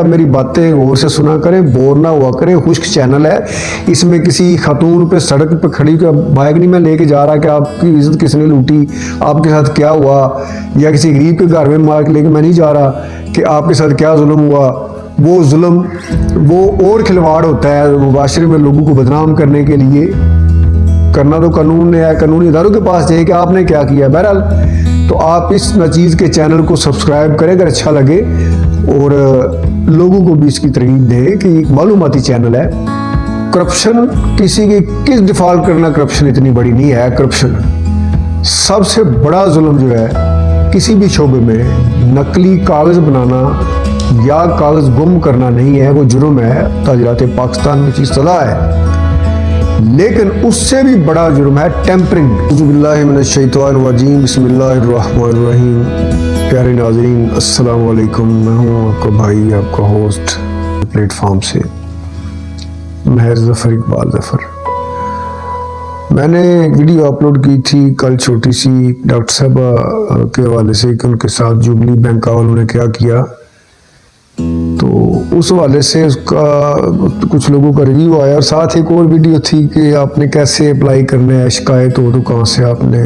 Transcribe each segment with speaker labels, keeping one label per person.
Speaker 1: मेरी बातें गौर से सुना करें, बोर ना हुआ करें। खुश्क चैनल है, इसमें किसी खातून पे सड़क पे खड़ी का बाइक नहीं मैं लेके जा रहा कि आपकी इज्जत किसने लूटी, आपके साथ क्या हुआ, या किसी गरीब के घर में मार के लेके मैं नहीं जा रहा कि आपके साथ क्या जुल्म हुआ। वो जुल्म वो और खिलवाड़ होता है मुबाशरे में लोगों को बदनाम करने के लिए। करना तो कानून ने है, कानूनी इदारों के पास जाए कि आपने क्या किया। बहरहाल तो आप इस नचीज़ के चैनल को सब्सक्राइब करें अगर अच्छा लगे, और लोगों को भी इसकी तरगीब दें कि एक मालूमाती चैनल है। करप्शन किसी की किस डिफॉल्ट करना, करप्शन इतनी बड़ी नहीं है। करप्शन सबसे बड़ा जुल्म जो है किसी भी शोबे में नकली कागज़ बनाना या कागज़ गुम करना नहीं है, वो जुर्म है, ताजरात पाकिस्तान में चीज़ सज़ा है। लेकिन उससे भी बड़ा जुर्म है टेम्परिंग। बिस्मिल्लाहिर्रहमानिर्रहीम, बिस्मिल्लाहिर्रहमानिर्रहीम। प्यारे नाज़रीन अस्सलाम वालेकुम, मैं हूँ आपका भाई, आपका होस्ट प्लेटफॉर्म से महर ज़फ़र इकबाल ज़फ़र। मैंने वीडियो अपलोड की थी कल छोटी सी डॉक्टर साहब के हवाले से कि उनके साथ जुबली बैंक वालों ने क्या किया, तो उस हवाले से उसका कुछ लोगों का रिव्यू आया। और साथ एक और वीडियो थी कि आपने कैसे अप्लाई करना है, शिकायत हो तो कहाँ से आपने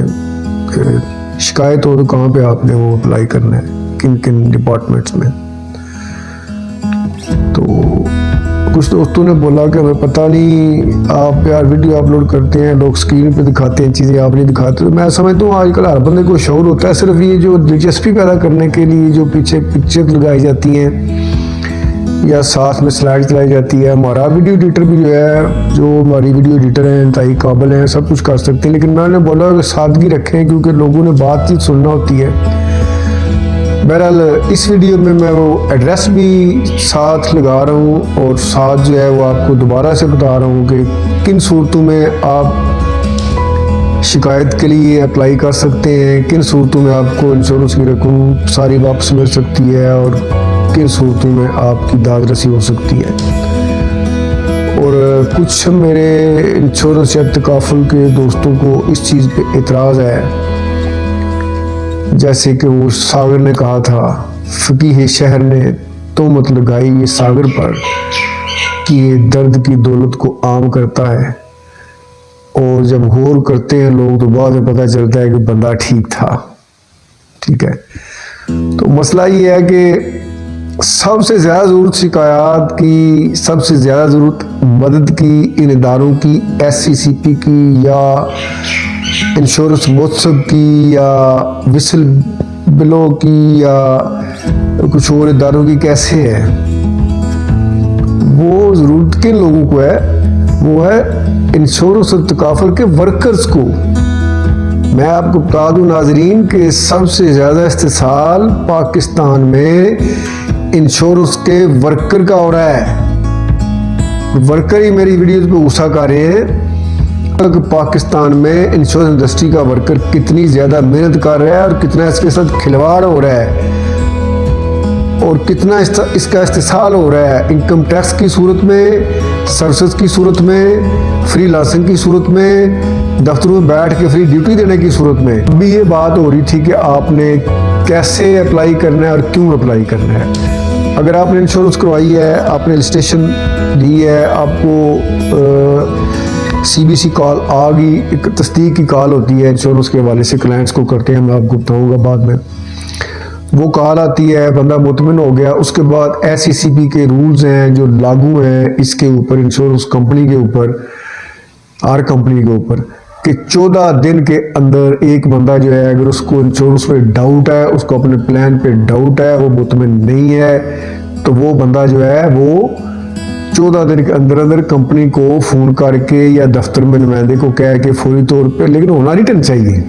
Speaker 1: शिकायत हो तो कहाँ पे आपने वो अप्लाई करना है, किन किन डिपार्टमेंट्स में। तो कुछ दोस्तों ने बोला कि हमें पता नहीं, आप यार वीडियो अपलोड करते हैं, लोग स्क्रीन पे दिखाते हैं चीज़ें, आप नहीं दिखाते। तो मैं समझता हूँ आजकल हर बंदे को शौर होता है, सिर्फ ये जो दिलचस्पी पैदा करने के लिए जो पीछे पिक्चर लगाई जाती हैं या साथ में स्लाइड चलाई जाती है। हमारा वीडियो एडिटर भी जो है, जो हमारी वीडियो एडिटर हैं, इंतहाई काबिल हैं, सब कुछ कर सकते हैं, लेकिन मैंने बोला कि सादगी रखें क्योंकि लोगों ने बातचीत सुनना होती है। बहरहाल इस वीडियो में मैं वो एड्रेस भी साथ लगा रहा हूँ और साथ जो है वो आपको दोबारा से बता रहा हूँ कि किन सूरतों में आप शिकायत के लिए अप्लाई कर सकते हैं, किन सूरतों में आपको इंश्योरेंस की रकम सारी वापस मिल सकती है और किन सूरतों में आपकी दाद रसी हो सकती है। और कुछ मेरे इंश्योरेंस या तकाफुल के दोस्तों को इस चीज़ पे एतराज़ है, जैसे कि वो सागर ने कहा था, फकीह शहर ने तोहमत लगाई ये सागर पर कि ये दर्द की दौलत को आम करता है, और जब गौर करते हैं लोग तो बाद में पता चलता है कि बंदा ठीक था। ठीक है, तो मसला ये है कि सबसे ज़्यादा ज़रूरत शिकायत की, सबसे ज़्यादा ज़रूरत मदद की इन इदारों की, SCCP की या इंश्योरेंस मोत्सब की या विसल बिलो की या कुछ और इदारों की कैसे है। वो ज़रूरत किन लोगों को है, वो है इंश्योरेंस और तकाफुल के वर्कर्स को। मैं आपको बता दूं नाजरीन कि सबसे ज़्यादा इस्तेसाल पाकिस्तान में इंश्योरेंस के वर्कर का हो रहा है। वर्कर ही मेरी वीडियोस पे गुस्सा कर रहे हैं कि पाकिस्तान में इंश्योरेंस इंडस्ट्री का वर्कर कितनी ज़्यादा मेहनत कर रहा है और कितना इसके साथ खिलवाड़ हो रहा है और कितना इसका इस्तेसाल हो रहा है इनकम टैक्स की सूरत में, सर्विस की सूरत में, फ्रीलांसिंग की सूरत में, दफ्तरों में बैठ के फ्री ड्यूटी देने की सूरत में। अभी ये बात हो रही थी कि आपने कैसे अप्लाई करना है और क्यों अप्लाई करना है। अगर आपने इंश्योरेंस करवाई है, आपने रजिस्ट्रेशन ली है, आपको CBC कॉल आ गई, एक तस्दीक की कॉल होती है इंश्योरेंस के हवाले से क्लाइंट्स को करते हैं, मैं आपको बताऊँगा बाद में। वो कॉल आती है, बंदा मुतमिन हो गया, उसके बाद SCCP के रूल्स हैं जो लागू हैं इसके ऊपर, इंश्योरेंस कंपनी के ऊपर, हर कंपनी के ऊपर, कि 14 दिन के अंदर एक बंदा जो है अगर उसको इंश्योरेंस पे डाउट है, उसको अपने प्लान पे डाउट है, वो मुतमिन नहीं है, तो वो बंदा जो है वो 14 दिन के अंदर अंदर कंपनी को फ़ोन करके या दफ्तर में नुमाइंदे को कह के फौरी तौर पे, लेकिन होना रिटर्न चाहिए,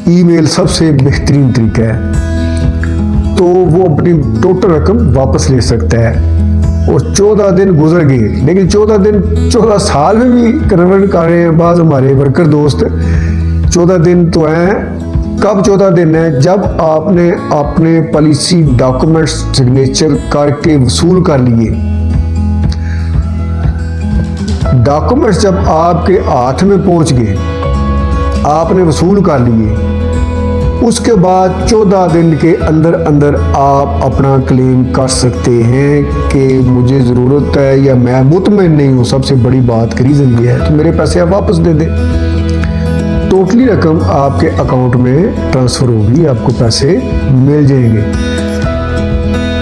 Speaker 1: ईमेल सबसे बेहतरीन तरीका है, तो वो अपनी टोटल रकम वापस ले सकता है। और 14 दिन गुजर गए, लेकिन 14 दिन 14 साल में भी कन्वर्ट कर रहे हैं बाज़ हमारे वर्कर दोस्त। 14 दिन तो हैं, कब 14 दिन है, जब आपने अपने पॉलिसी डॉक्यूमेंट्स सिग्नेचर करके वसूल कर लिए। डॉक्यूमेंट्स जब आपके हाथ में पहुंच गए, आपने वसूल कर लिए, उसके बाद 14 दिन के अंदर अंदर आप अपना क्लेम कर सकते हैं कि मुझे ज़रूरत है या मैं मुतमईन नहीं हूँ। सबसे बड़ी बात का रीज़न ये है तो मेरे पैसे आप वापस दे दें। टोटली रकम आपके अकाउंट में ट्रांसफ़र होगी, आपको पैसे मिल जाएंगे।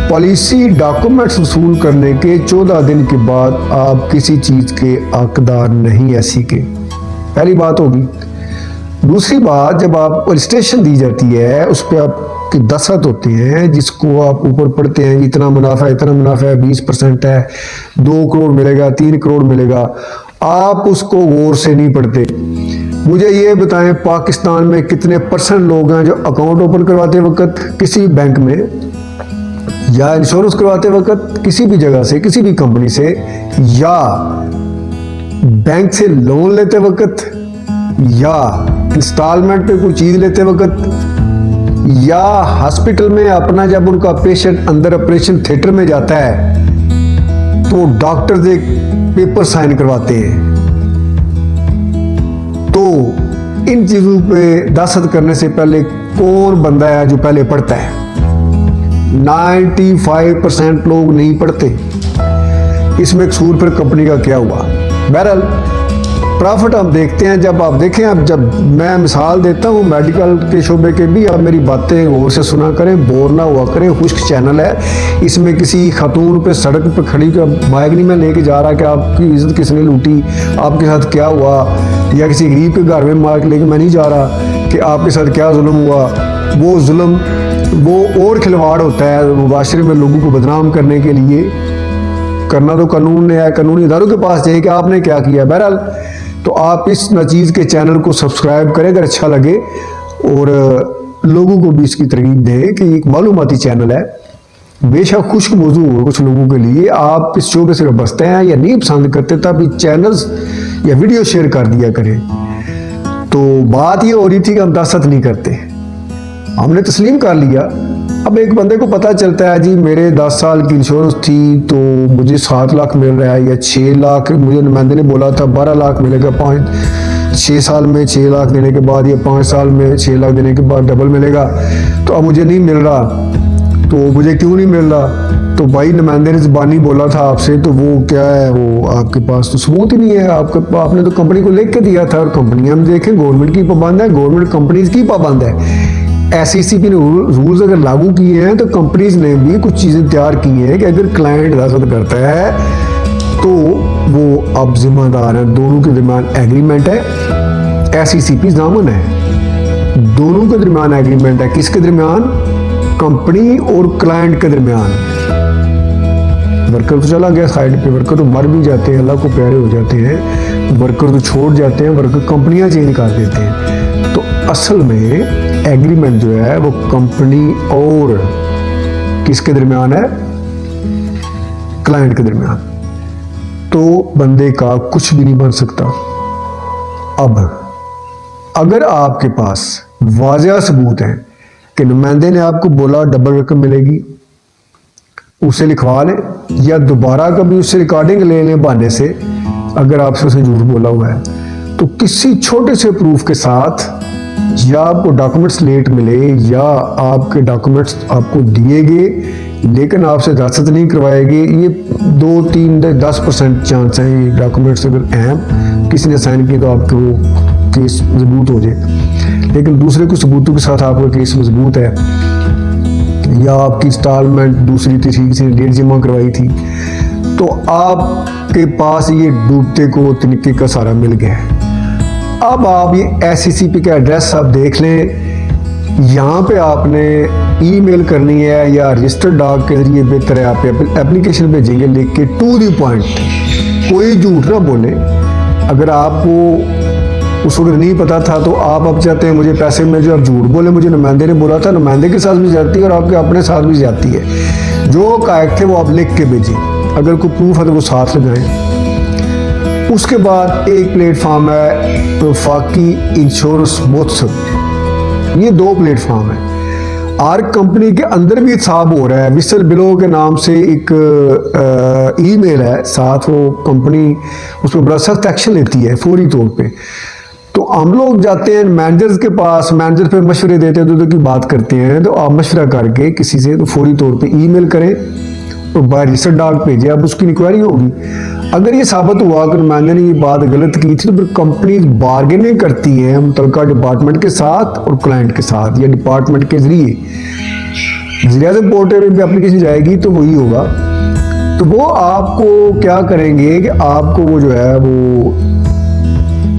Speaker 1: पॉलिसी डॉक्यूमेंट्स वसूल करने के 14 दिन के बाद आप किसी चीज़ के हकदार नहीं ऐसी के, पहली बात होगी। दूसरी बात, जब आप रजिस्ट्रेशन दी जाती है उस पर आपकी दस्तखत होते हैं जिसको आप ऊपर पढ़ते हैं, इतना मुनाफा है, इतना मुनाफा है, 20% है, 2 करोड़ मिलेगा, 3 करोड़ मिलेगा। आप उसको गौर से नहीं पढ़ते। मुझे ये बताएं पाकिस्तान में कितने % लोग हैं जो अकाउंट ओपन करवाते वक्त किसी बैंक में या इंश्योरेंस करवाते वक्त किसी भी जगह से, किसी भी कंपनी से, या बैंक से लोन लेते वक्त, या इंस्टॉलमेंट पे कोई चीज लेते वक्त, या हॉस्पिटल में अपना जब उनका पेशेंट अंदर ऑपरेशन थिएटर में जाता है तो डॉक्टर एक पेपर साइन करवाते हैं। तो इन चीजों पे दस्तखत करने से पहले कौन बंदा है जो पहले पढ़ता है? 95% लोग नहीं पढ़ते। इसमें कसूर फिर कंपनी का क्या हुआ? बहरहाल प्रॉफिट हम देखते हैं। जब आप देखें, अब जब मैं मिसाल देता हूँ मेडिकल के शोबे के भी, आप मेरी बातें गौर से सुना करें, बोर ना हुआ करें। खुश्क चैनल है, इसमें किसी खातून पे सड़क पे खड़ी का माइक नहीं मैं लेके जा रहा कि आपकी इज्जत किसने लूटी, आपके साथ क्या हुआ, या किसी गरीब के घर में माइक लेके मैं नहीं जा रहा कि आपके साथ क्या जुल्म हुआ। वो जुल्म वो और खिलवाड़ होता है मुबाशरे में लोगों को बदनाम करने के लिए। करना तो कानून ने है, कानूनी इदारों के पास जाइए कि आपने क्या किया। बहरहाल तो आप इस नचीज़ के चैनल को सब्सक्राइब करें अगर अच्छा लगे, और लोगों को भी इसकी तरगीब दें कि एक मालूमाती चैनल है। बेशक खुश्क मौजू हो कुछ लोगों के लिए, आप इस शोबे से बसते हैं या नहीं पसंद करते, तब ये चैनल्स या वीडियो शेयर कर दिया करें। तो बात ये हो रही थी कि हम दस्तखत नहीं करते, हमने तस्लीम कर लिया। अब एक बंदे को पता चलता है जी मेरे 10 साल की इंश्योरेंस थी तो मुझे 7 लाख मिल रहा है, या 6 लाख, मुझे नुमाइंदे ने बोला था 12 लाख मिलेगा 6 साल में 6 लाख देने के बाद, या 5 साल में 6 लाख देने के बाद डबल मिलेगा। तो अब मुझे नहीं मिल रहा, तो मुझे क्यों नहीं मिल रहा? तो भाई नुमाइंदे ने ज़बानी बोला था आपसे, तो वो क्या है, वो आपके पास तो सबूत ही नहीं है। आपने तो कंपनी को लिख के दिया था, और कंपनी हम देखें गवर्नमेंट की पाबंद है, गवर्नमेंट कंपनीज की पाबंद है। SECP ने रूल्स अगर लागू किए हैं तो कंपनीज ने भी कुछ चीज़ें तैयार की हैं कि अगर क्लाइंट दस्तखत करता है तो वो अब जिम्मेदार है। दोनों के दरमियान एग्रीमेंट है, SECP दामन है, दोनों के दरमियान एग्रीमेंट है। किसके दरमियान? कंपनी और क्लाइंट के दरमियान। वर्कर तो चला गया साइड पे, वर्कर तो मर भी जाते हैं, अल्लाह को प्यारे हो जाते हैं, वर्कर तो छोड़ जाते हैं, वर्कर कंपनियां चेंज कर देते हैं। तो असल में एग्रीमेंट जो है वो कंपनी और किसके दरमियान है? क्लाइंट के दरमियान। तो बंदे का कुछ भी नहीं बन सकता। अब अगर आपके पास वाज़ेह सबूत है कि नुमाइंदे ने आपको बोला डबल रकम मिलेगी, उसे लिखवा लें, या दोबारा कभी उससे रिकॉर्डिंग ले लें बहाने से, अगर आपसे उसे झूठ बोला हुआ है, तो किसी छोटे से प्रूफ के साथ, या आपको डॉक्यूमेंट्स लेट मिले या आपके डॉक्यूमेंट्स आपको दिए गए लेकिन आपसे दस्तखत नहीं करवाए गए, ये 2-3-10% चांस हैं ये डॉक्यूमेंट्स अगर अहम किसी ने साइन किए तो आपको केस मजबूत हो जाए। लेकिन दूसरे कुछ सबूतों के साथ आपका केस मजबूत है, या आपकी इंस्टॉलमेंट दूसरी तीसरी किसी ने डेट जमा करवाई थी, तो आपके पास ये डूबते को तरीके का सारा मिल गया है। अब आप ये SECP का एड्रेस आप देख लें, यहाँ पे आपने ईमेल करनी है या रजिस्टर्ड डाक के जरिए बेहतर है आप एप्लीकेशन भेजेंगे लिख के टू द पॉइंट, कोई झूठ ना बोले। अगर आपको उस वक्त नहीं पता था तो आप अब चाहते हैं मुझे पैसे में जो आप झूठ बोले, मुझे नुमाइंदे ने बोला था, नुमाइंदे के साथ भी जाती है और आपके अपने साथ भी जाती है। जो कायद थे वो आप लिख के भेजें, अगर कोई प्रूफ है तो वो साथ लगाएं। उसके बाद एक प्लेटफॉर्म है वफाकी इंश्योरेंस महोत्सव, ये 2 प्लेटफॉर्म है। आर कंपनी के अंदर भी हिसाब हो रहा है, विसल बिलो के नाम से एक ईमेल है साथ, वो कंपनी उस पर बड़ा सख्त एक्शन लेती है फौरी तौर पे। तो हम लोग जाते हैं मैनेजर्स के पास, मैनेजर पे मशवरे देते हैं, तो की बात करते हैं। तो आप मशवरा करके किसी से तो फौरी तौर पे ईमेल करें और बाय रजिस्टर्ड डाक भेजें, अब उसकी इंक्वायरी होगी। अगर ये साबित हुआ कि नुमाइंदे ने ये बात गलत की थी तो फिर कंपनीज बार्गेनिंग करती हैं मुतलका डिपार्टमेंट के साथ और क्लाइंट के साथ, या डिपार्टमेंट के जरिए से पोर्टल पे एप्लीकेशन जाएगी तो वही होगा। तो वो आपको क्या करेंगे कि आपको वो जो है वो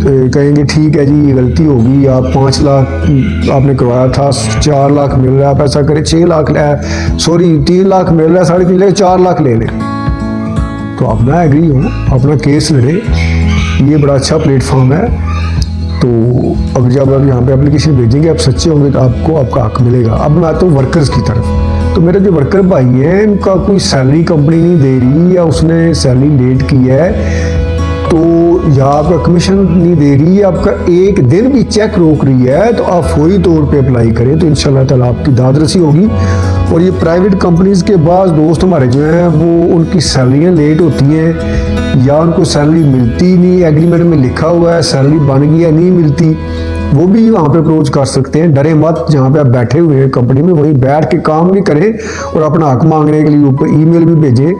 Speaker 1: कहेंगे ठीक है जी ये गलती होगी, आप 5 लाख आपने करवाया था, 4 लाख मिल रहा है, आप ऐसा करें 6 लाख 3 लाख मिल रहा है, 3.5 लाख 4 लाख ले लें। तो आप ना एग्री हो, अपना केस लड़े, ये बड़ा अच्छा प्लेटफॉर्म है। तो अब जब आप यहाँ पे एप्लीकेशन भेजेंगे, आप सच्चे होंगे तो आपको आपका हक मिलेगा। अब मैं आता हूँ वर्कर्स की तरफ। तो मेरे जो वर्कर भाई हैं इनका कोई सैलरी कंपनी नहीं दे रही, या उसने सैलरी लेट की है, तो या आपका कमीशन नहीं दे रही है, आपका एक दिन भी चेक रोक रही है, तो आप फौरी तौर पे अप्लाई करें, तो इंशाल्लाह ताला आपकी दादरसी होगी। और ये प्राइवेट कंपनीज के बाद दोस्त हमारे जो हैं वो उनकी सैलरियाँ लेट होती हैं या उनको सैलरी मिलती नहीं, एग्रीमेंट में लिखा हुआ है सैलरी बन गई है नहीं मिलती, वो भी वहाँ पे अप्रोच कर सकते हैं। डरे मत, जहाँ पे आप बैठे हुए हैं कंपनी में वहीं बैठ के काम भी करें और अपना हक मांगने के लिए ऊपर ईमेल भी भेजें।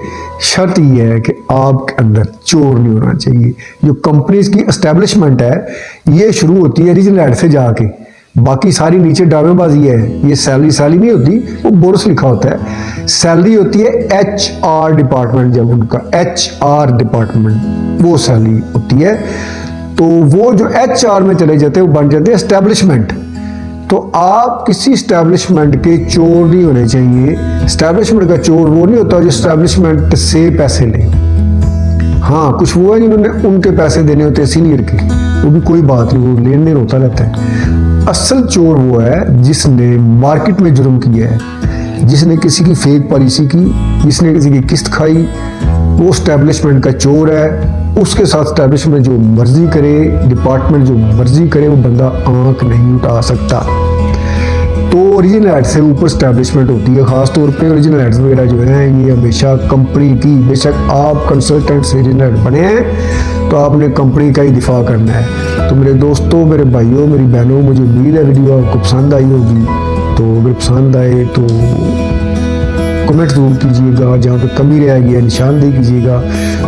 Speaker 1: शर्त ये है कि आपके अंदर चोर नहीं होना चाहिए। जो कंपनीज की एस्टेब्लिशमेंट है ये शुरू होती है रीजनल हेड से जाके, बाकी सारी नीचे ड्रामेबाजी है। ये सैलरी नहीं होती, वो बोनस लिखा होता है। सैलरी होती है HR डिपार्टमेंट, जब उनका HR डिपार्टमेंट वो सैलरी होती है। तो वो जो HR में चले जाते हैं वो बन जाते हैं एस्टेब्लिशमेंट। तो आप किसी एस्टेब्लिशमेंट के चोर नहीं होने चाहिए। एस्टेब्लिशमेंट का चोर वो नहीं होता जो एस्टेब्लिशमेंट से पैसे ले। हाँ, कुछ वो है जिन्होंने उनके पैसे देने होते हैं सीनियर के, वो भी कोई बात नहीं, वो लेन देन होता रहता है। असल चोर वो है जिसने मार्केट में जुर्म किया है, जिसने किसी की फेक पॉलिसी की, जिसने किसी की किस्त खाई, वो एस्टेब्लिशमेंट का चोर है। उसके साथ एस्टेब्लिशमेंट जो मर्जी करे, डिपार्टमेंट जो मर्जी करे, वो बंदा आंख नहीं उठा सकता। तो ओरिजिनल हेड से ऊपर एस्टेब्लिशमेंट होती है, खास तौर पे ओरिजिनल हेड्स वगैरह जो हैं ये हमेशा कंपनी की, बेशक आप कंसल्टेंट से ओरिजिनल हेड बने हैं तो आपने कंपनी का ही दिफा करना है। तो मेरे दोस्तों, मेरे भाइयों, मेरी बहनों, मुझे उम्मीद है वीडियो आपको पसंद आई होगी। तो अगर पसंद आए तो कमेंट जरूर कीजिएगा, जहाँ पे कमी रहेगी या निशानदेही कीजिएगा।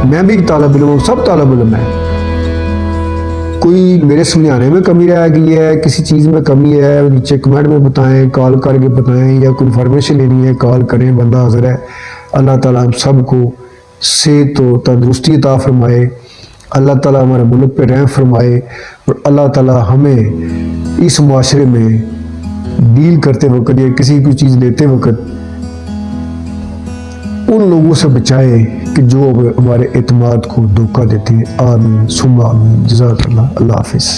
Speaker 1: मैं भी तालिब इल्म हूँ, सब तालिब इल्म है। कोई मेरे समझाने में कमी रह गई है, किसी चीज़ में कमी है, नीचे कमेंट में बताएं, कॉल करके बताएं, या कोई इन्फॉर्मेशन लेनी है कॉल करें, बंदा हाजिर है। अल्लाह ताला हम सबको सेहत और तंदुरुस्ती अता फरमाए। अल्लाह ताला हमारे मुल्क पे रहम फरमाए और अल्लाह ताला हमें इस मुआशरे में डील करते वक्त या किसी की चीज़ लेते वक्त उन लोगों से बचाए कि जो हमारे एतमाद को धोखा देते हैं। आमीन सुम्मा आमीन। जज़ाकल्लाह। अल्लाह हाफिज़।